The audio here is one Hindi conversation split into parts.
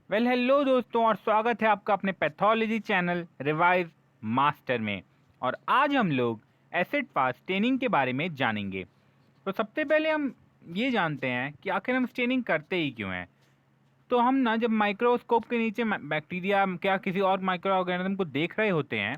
हेलो दोस्तों, और स्वागत है आपका अपने पैथोलॉजी चैनल रिवाइज मास्टर में। और आज हम लोग एसिड फास्ट स्टेनिंग के बारे में जानेंगे। तो सबसे पहले हम ये जानते हैं कि आखिर हम स्टेनिंग करते ही क्यों हैं। तो हम ना जब माइक्रोस्कोप के नीचे बैक्टीरिया क्या किसी और माइक्रो ऑर्गेनिज्म को देख रहे होते हैं,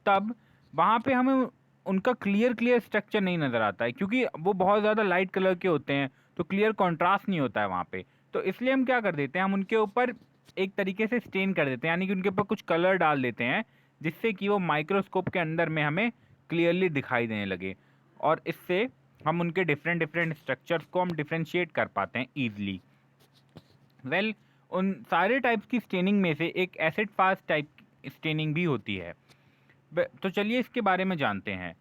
तब वहाँ पे हमें उनका क्लियर क्लियर स्ट्रक्चर नहीं नज़र आता है, क्योंकि वो बहुत ज़्यादा लाइट कलर के होते हैं, तो क्लियर कंट्रास्ट नहीं होता है वहाँ पे। तो इसलिए हम क्या कर देते हैं, हम उनके ऊपर एक तरीके से स्टेन कर देते हैं, यानी कि उनके ऊपर कुछ कलर डाल देते हैं, जिससे कि वो माइक्रोस्कोप के अंदर में हमें क्लियरली दिखाई देने लगे। और इससे हम उनके डिफरेंट डिफरेंट स्ट्रक्चर्स को हम डिफ्रेंशिएट कर पाते हैं ईजिली। उन सारे टाइप्स की स्टेनिंग में से एक एसिड फास्ट टाइप स्टेनिंग भी होती है। तो चलिए इसके बारे में जानते हैं।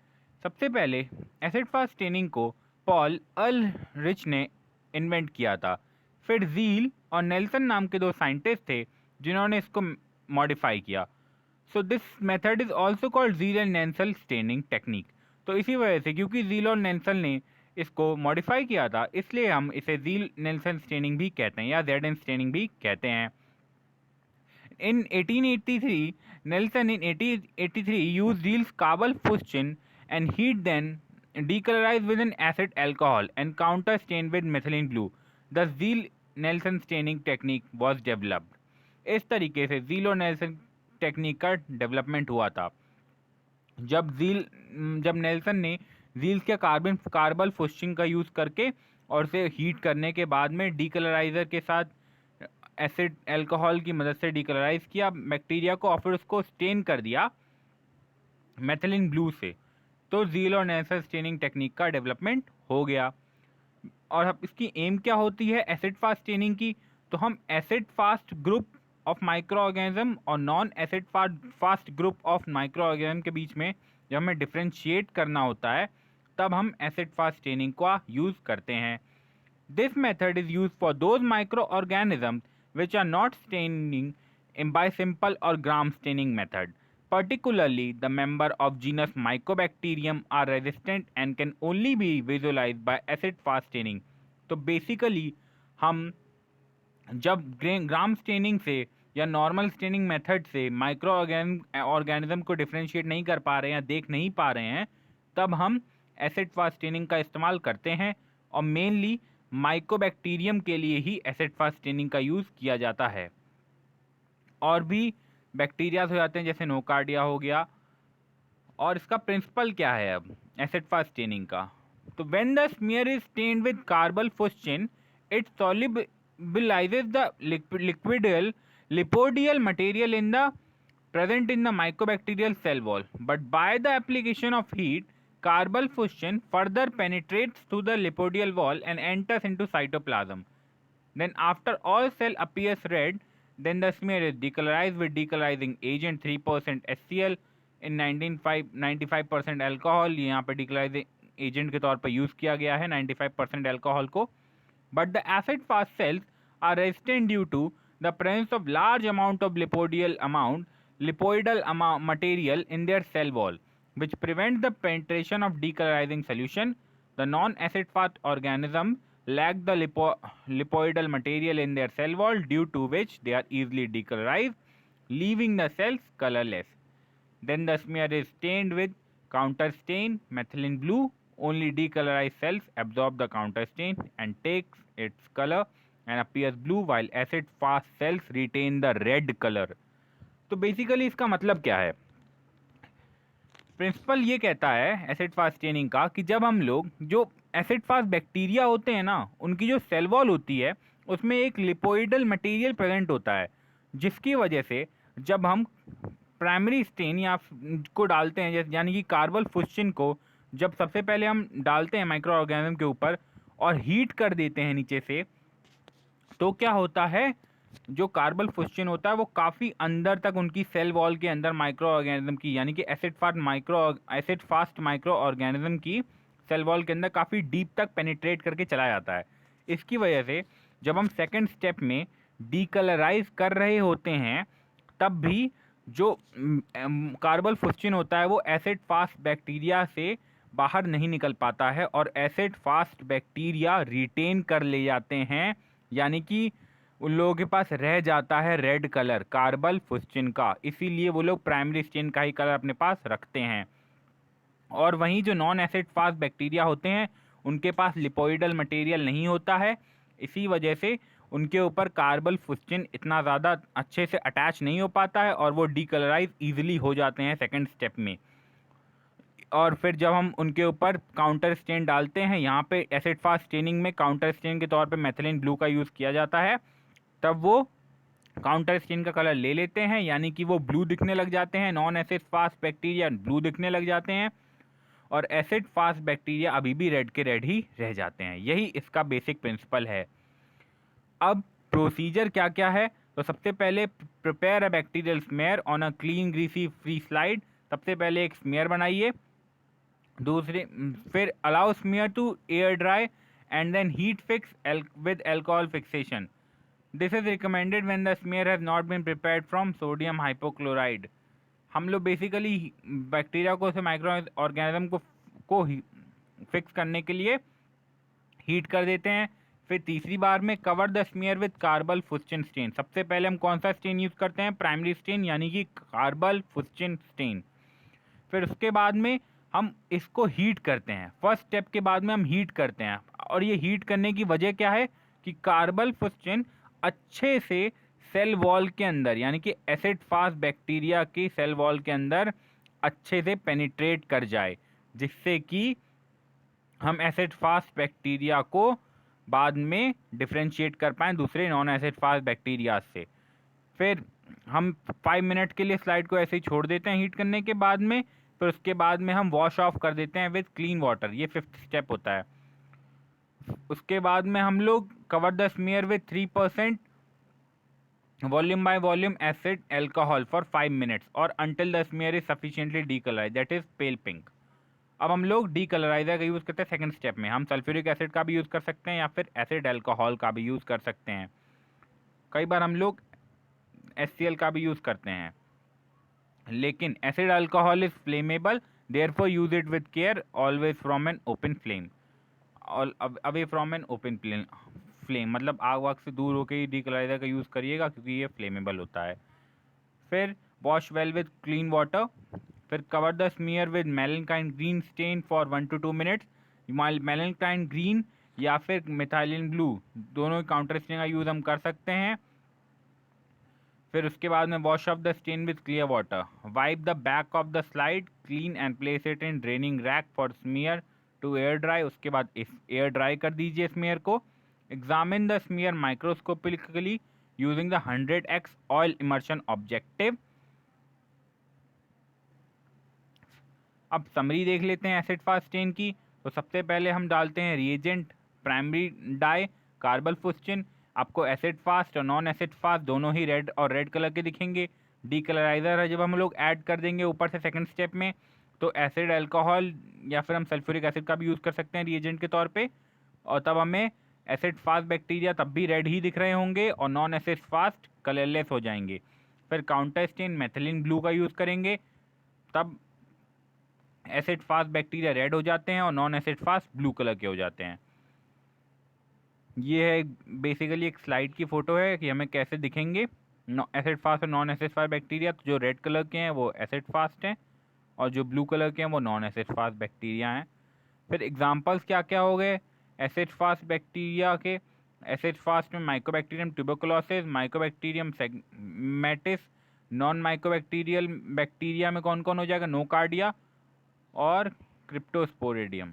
सबसे पहले एसिड फास्ट स्टेनिंग को पॉल अल रिच ने इन्वेंट किया था। फिर जील और नेल्सन नाम के दो साइंटिस्ट थे जिन्होंने इसको मॉडिफाई किया। So this method is also called Ziehl and Neelsen staining technique. तो इसी वजह से, क्योंकि जील और नेल्सन ने इसको मॉडिफाई किया था, इसलिए हम इसे जील नेल्सन स्टेनिंग भी कहते हैं या जेड एन स्टेनिंग भी कहते हैं। In 1883, Nelson in 1883 used Zeal's carbon and heat then decolorized with an acid alcohol and counter stained with methylene blue. The Zeal-Nelson staining technique was developed. इस तरीके से जील और नेल्सन टेक्निक का डेवलपमेंट हुआ था। जब नेल्सन ने जील्स के कार्बल फुस्चिंग का यूज़ करके और उसे हीट करने के बाद में डीकलराइजर के साथ एसिड अल्कोहल की मदद से डीकलराइज किया बैक्टीरिया को और फिर उसको स्टेन कर दिया मेथिलीन ब्लू से, तो जील और नेल्सन स्टेनिंग टेक्निक का डेवलपमेंट हो गया। और अब इसकी एम क्या होती है एसिड फास्ट स्टेनिंग की? तो हम acid fast group of microorganism और non acid fast group of microorganism के बीच में जब हमें डिफ्रेंशिएट करना होता है, तब हम एसिड फास्ट स्टेनिंग का यूज़ करते हैं। This method is use for those micro organism which are not staining by simple or gram staining method. Particularly, the member of genus Mycobacterium are resistant and can only be visualized by acid fast staining. तो बेसिकली हम जब ग्राम स्टेनिंग से या नॉर्मल स्टेनिंग मेथड से माइक्रो ऑर्गेनिज्म को डिफ्रेंशिएट नहीं कर पा रहे हैं या देख नहीं पा रहे हैं, तब हम एसिड फास्ट स्टेनिंग का इस्तेमाल करते हैं। और मेनली माइकोबैक्टीरियम के लिए ही एसिड फास्ट स्टेनिंग का यूज़ किया जाता है। और भी बैक्टीरियाज हो जाते हैं, जैसे नोकार्डिया हो गया। और इसका प्रिंसिपल क्या है अब एसिड फास्ट स्टेनिंग का? तो when the smear is stained with carbol fuchsin, it solubilizes the liquidal lipodial material in the present in the mycobacterial cell wall, but by the application of heat, carbal fusion further penetrates through the lipodial wall and enters into cytoplasm. Then after all cell appears red, then the smear is decolorized with decolorizing agent 3% HCl in 95% alcohol। यहाँ पे decolorizing agent के तौर पर यूज़ किया गया है 95% alcohol को। But the acid fast cells are resistant due to the presence of large amount of lipoidal material in their cell wall, which prevents the penetration of decolorizing solution. The non-acid fast organisms lack the lipoidal material in their cell wall, due to which they are easily decolorized, leaving the cells colorless. Then the smear is stained with counter stain methylene blue. Only decolorized cells absorb the counter stain and takes its color and appears blue, while acid fast cells retain the red color. तो बेसिकली इसका मतलब क्या है? प्रिंसिपल ये कहता है एसिड फास्ट स्टेनिंग का कि जब हम लोग जो एसिड फास्ट बैक्टीरिया होते हैं ना, उनकी जो सेल वॉल होती है उसमें एक लिपोइडल मटेरियल प्रेजेंट होता है, जिसकी वजह से जब हम प्राइमरी स्टेन या को डालते हैं, जैसे यानी कि कार्बल फुस्चिन को जब सबसे पहले हम डालते हैं माइक्रो ऑर्गेनिज्म के ऊपर और हीट कर देते हैं नीचे से, तो क्या होता है, जो कार्बल फुस्चिन होता है वो काफ़ी अंदर तक उनकी सेल वॉल के अंदर माइक्रो ऑर्गेनिज्म की, यानी कि एसिड फास्ट माइक्रो ऑर्गेनिज्म की सेल वॉल के अंदर काफ़ी डीप तक पेनिट्रेट करके चला जाता है। इसकी वजह से जब हम सेकेंड स्टेप में डीकलराइज कर रहे होते हैं, तब भी जो कार्बल फुस्चिन होता है वो एसिड फास्ट बैक्टीरिया से बाहर नहीं निकल पाता है और एसिड फास्ट बैक्टीरिया रिटेन कर ले जाते हैं, यानी कि उन लोगों के पास रह जाता है रेड कलर कार्बल फुस्चिन का, इसीलिए वो लोग प्राइमरी स्टेन का ही कलर अपने पास रखते हैं। और वहीं जो नॉन एसिड फास्ट बैक्टीरिया होते हैं उनके पास लिपोइडल मटेरियल नहीं होता है, इसी वजह से उनके ऊपर कार्बल फुस्चिन इतना ज़्यादा अच्छे से अटैच नहीं हो पाता है और वो डीकलराइज ईजिली हो जाते हैं सेकेंड स्टेप में। और फिर जब हम उनके ऊपर काउंटर स्टेन डालते हैं, यहाँ पे एसिड फास्ट स्टेनिंग में काउंटर स्टेन के तौर पे मेथिलीन ब्लू का यूज़ किया जाता है, तब वो काउंटर स्टेन का कलर ले लेते हैं, यानी कि वो ब्लू दिखने लग जाते हैं, non acid fast bacteria blue दिखने लग जाते हैं और एसिड फास्ट बैक्टीरिया अभी भी रेड के रेड ही रह जाते हैं। यही इसका बेसिक प्रिंसिपल है। अब प्रोसीजर क्या क्या है, तो सबसे पहले prepare a bacterial smear on a clean greasy free slide. सबसे पहले एक स्मेयर बनाइए, दूसरे फिर allow smear to air dry and then heat fix with alcohol fixation. This is recommended when the smear has not been prepared from sodium hypochlorite. हम लोग बेसिकली बैक्टीरिया को से माइक्रो ऑर्गेनिज्म को फिक्स करने के लिए हीट कर देते हैं। फिर तीसरी बार में cover the smear with carbol fuchsin stain. सबसे पहले हम कौन सा स्टेन यूज़ करते हैं, प्राइमरी स्टेन यानी कि कार्बल फुस्चिन स्टेन। फिर उसके बाद में हम इसको हीट करते हैं, फर्स्ट स्टेप के बाद में हम हीट करते हैं। और ये हीट करने की वजह क्या है कि कार्बल फुस्चिन अच्छे से सेल वॉल के अंदर यानी कि एसिड फास्ट बैक्टीरिया की सेल वॉल के अंदर अच्छे से पेनिट्रेट कर जाए, जिससे कि हम एसिड फास्ट बैक्टीरिया को बाद में डिफ्रेंशिएट कर पाएँ दूसरे नॉन एसिड फास्ट बैक्टीरिया से। फिर हम 5 मिनट के लिए स्लाइड को ऐसे ही छोड़ देते हैं हीट करने के बाद में। फिर उसके बाद में हम वॉश ऑफ कर देते हैं विद क्लीन वाटर, ये 5th स्टेप होता है। उसके बाद में हम लोग cover the smear with 3% volume by volume acid alcohol for 5 minutes और until the smear is sufficiently decolourise, that is pale pink. अब हम लोग डीकलराइजर का यूज़ करते हैं सेकंड स्टेप में। हम सल्फ्यूरिक एसिड का भी यूज़ कर सकते हैं या फिर एसिड एल्कोहल का भी यूज़ कर सकते हैं। कई बार हम लोग HCl का भी यूज़ करते हैं, लेकिन acid alcohol is flammable, therefore use it with care, always from an open flame, away from an open flame, मतलब आग वाग से दूर होकर ही डीकलराइजर का यूज़ करिएगा क्योंकि ये फ्लेमेबल होता है। फिर wash well with clean water. फिर कवर द स्मीयर विद मेलेनकाइन green stain for 1 to 2 minutes. मेलेनकाइन ग्रीन या फिर मिथाइलिन ब्लू दोनों काउंटर स्टेन का यूज़ हम कर सकते हैं। फिर उसके बाद में wash off the stain with clear water, wipe the back of the slide clean and place it in draining rack for smear to air dry. उसके बाद इस एयर ड्राई कर दीजिए स्मीयर को। Examine the smear microscopically using the 100x oil immersion objective. अब समरी देख लेते हैं एसिड फास्ट स्टेन की। तो सबसे पहले हम डालते हैं रिएजेंट प्राइमरी डाई कार्बल फुस्चिन। आपको एसिड फास्ट और नॉन एसिड फास्ट दोनों ही रेड और रेड कलर के दिखेंगे। डीकलराइजर है जब हम लोग ऐड कर देंगे ऊपर से सेकंड स्टेप में, तो एसिड अल्कोहल या फिर हम सल्फ्यूरिक एसिड का भी यूज़ कर सकते हैं रिएजेंट के तौर पे, और तब हमें एसिड फास्ट बैक्टीरिया तब भी रेड ही दिख रहे होंगे और नॉन एसिड फास्ट कलरलेस हो जाएंगे। फिर काउंटर स्टेन मेथिलीन ब्लू का यूज़ करेंगे, तब एसिड फास्ट बैक्टीरिया रेड हो जाते हैं और non acid fast blue colour के हो जाते हैं। ये है बेसिकली एक स्लाइड की फ़ोटो है कि हमें कैसे दिखेंगे एसिड फास्ट और नॉन एसिड फास्ट बैक्टीरिया। तो जो रेड कलर के हैं वो एसिड फास्ट हैं और जो ब्लू कलर के हैं वो नॉन एसिड फास्ट बैक्टीरिया हैं। फिर एग्जांपल्स क्या क्या हो गए एसिड फास्ट बैक्टीरिया के। एसिड फास्ट में mycobacterium tuberculosis, mycobacterium smegmatis. Non mycobacterial bacteria में कौन कौन हो जाएगा, नोकार्डिया और क्रिप्टोस्पोरिडियम।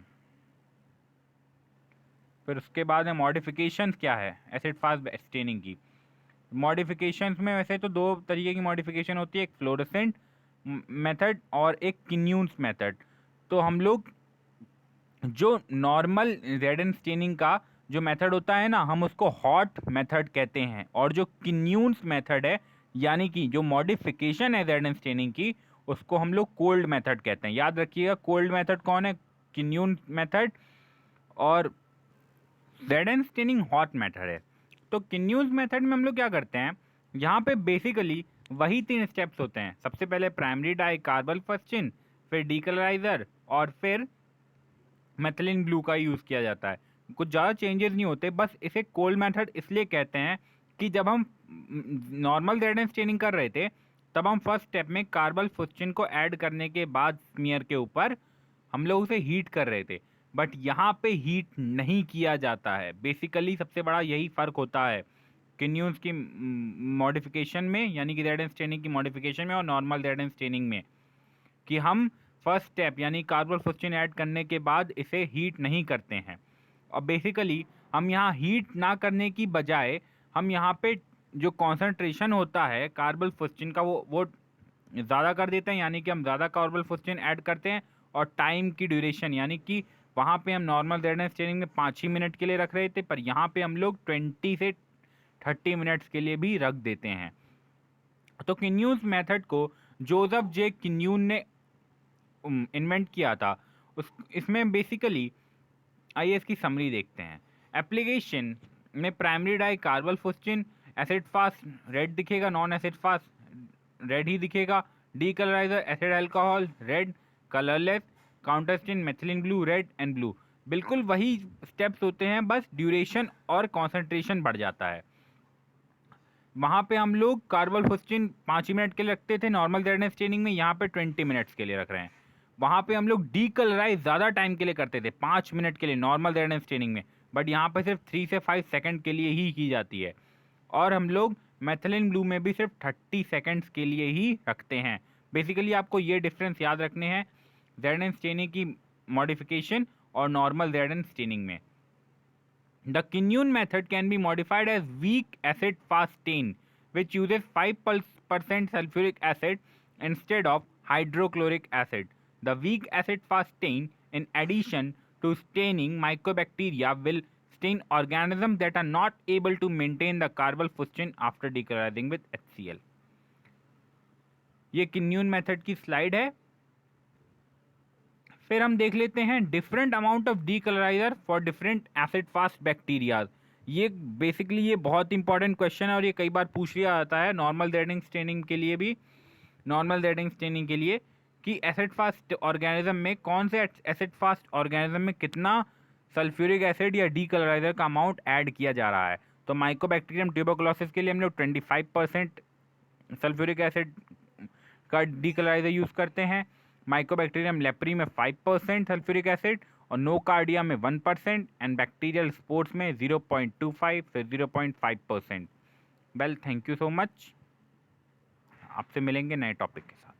फिर उसके बाद में मॉडिफिकेशंस क्या है एसिड फास्ट स्टेनिंग की। मॉडिफिकेशंस में वैसे तो 2 तरीके की मॉडिफिकेशन होती है, एक फ्लोरेसेंट मेथड और एक किन्यून्स मेथड। तो हम लोग जो नॉर्मल रेडन स्टेनिंग का जो मेथड होता है ना, हम उसको हॉट मेथड कहते हैं, और जो किन्यून्स मेथड है यानी कि जो मॉडिफिकेशन है रेडन स्टेनिंग की, उसको हम लोग कोल्ड मेथड कहते हैं। याद रखिएगा कोल्ड मेथड कौन है, किन्यून मेथड, और रेडन स्टेनिंग हॉट मेथड है। तो किन्यूज मेथड में हम लोग क्या करते हैं, यहाँ पे बेसिकली वही 3 स्टेप्स होते हैं। सबसे पहले प्राइमरी डाई कार्बल फस्चिन, फिर डीकलराइजर और फिर मेथिलीन ब्लू का यूज़ किया जाता है। कुछ ज़्यादा चेंजेस नहीं होते, बस इसे कोल्ड मेथड इसलिए कहते हैं कि जब हम नॉर्मल रेडेंस स्टेनिंग कर रहे थे तब हम फर्स्ट स्टेप में कार्बल फुस्चिन को ऐड करने के बाद स्मीयर के ऊपर हम लोग उसे हीट कर रहे थे, बट यहाँ पे हीट नहीं किया जाता है। बेसिकली सबसे बड़ा यही फ़र्क होता है किन्यूज की मॉडिफिकेशन में, यानी कि रेडेंस स्टेनिंग की मॉडिफिकेशन में और नॉर्मल रेडेंस स्टेनिंग में, कि हम फर्स्ट स्टेप यानी कार्बल फुस्चिन ऐड करने के बाद इसे हीट नहीं करते हैं। और बेसिकली हम यहाँ हीट ना करने की बजाय हम यहाँ पे जो कॉन्सेंट्रेशन होता है कार्बल फुस्चिन का वो ज़्यादा कर देते हैं, यानी कि हम ज़्यादा कार्बल फुस्चिन ऐड करते हैं। और टाइम की ड्यूरेशन, यानी कि वहाँ पे हम नॉर्मल रेडेंस स्टेनिंग में 5 ही मिनट के लिए रख रहे थे, पर यहाँ पे हम लोग 20 से 30 मिनट्स के लिए भी रख देते हैं। तो किन्यूज मेथड को जोसेफ जे किन्यून ने इन्वेंट किया था। इसमें बेसिकली आइए इसकी समरी देखते हैं। एप्लीकेशन में primary dye carbol fuchsin, acid fast red दिखेगा, नॉन एसिड फास्ट रेड ही दिखेगा, decolouriser acid alcohol red, colourless counterstain methylene blue red and blue. बिल्कुल वही स्टेप्स होते हैं, बस ड्यूरेशन और कॉन्सेंट्रेशन बढ़ जाता है। वहाँ पे हम लोग कार्बल फुस्चिन 5 मिनट के लिए रखते थे नॉर्मल रेडनेस स्टेनिंग में, यहाँ पे 20 मिनट्स के लिए रख रहे हैं। वहाँ पे हम लोग डीकलराइज ज़्यादा टाइम के लिए करते थे, 5 मिनट के लिए नॉर्मल रेडनेस स्टेनिंग में, बट यहाँ पे सिर्फ 3 से 5 सेकंड के लिए ही की जाती है। और हम लोग मेथिलीन ब्लू में भी सिर्फ 30 सेकंड्स के लिए ही रखते हैं। बेसिकली आपको ये डिफरेंस याद रखने हैं रेडनेस स्टेनिंग की मॉडिफिकेशन और नॉर्मल रेडनेस स्टेनिंग में। The Kinyoun method can be modified as weak acid fast stain, which uses 5% sulfuric acid instead of hydrochloric acid. The weak acid fast stain, in addition to staining mycobacteria, will stain organisms that are not able to maintain the carbon fuscin after decolorizing with HCl. ये किन्यून मेथड की स्लाइड है। फिर हम देख लेते हैं different amount of decolouriser for different acid fast bacteria. ये बेसिकली ये बहुत इंपॉर्टेंट क्वेश्चन है और ये कई बार पूछ लिया जाता है नॉर्मल रेडिंग स्टेनिंग के लिए भी, नॉर्मल रेडिंग स्टेनिंग के लिए, कि एसिड फास्ट ऑर्गेनिज्म में कौन से एसिड फास्ट ऑर्गेनिज्म में कितना सल्फ्यूरिक एसिड या डीकलराइजर का अमाउंट ऐड किया जा रहा है। तो माइकोबैक्टीरियम ट्यूबरकुलोसिस के लिए हम लोग 25% सल्फ्यूरिक एसिड का डीकलराइजर यूज़ करते हैं, माइकोबैक्टीरियम लेप्री में 5% सल्फ्यूरिक एसिड और नोकार्डिया में 1% एंड बैक्टीरियल स्पोर्ट्स में 0.25 से 0.5%। Well, thank you so much. आपसे मिलेंगे नए टॉपिक के साथ।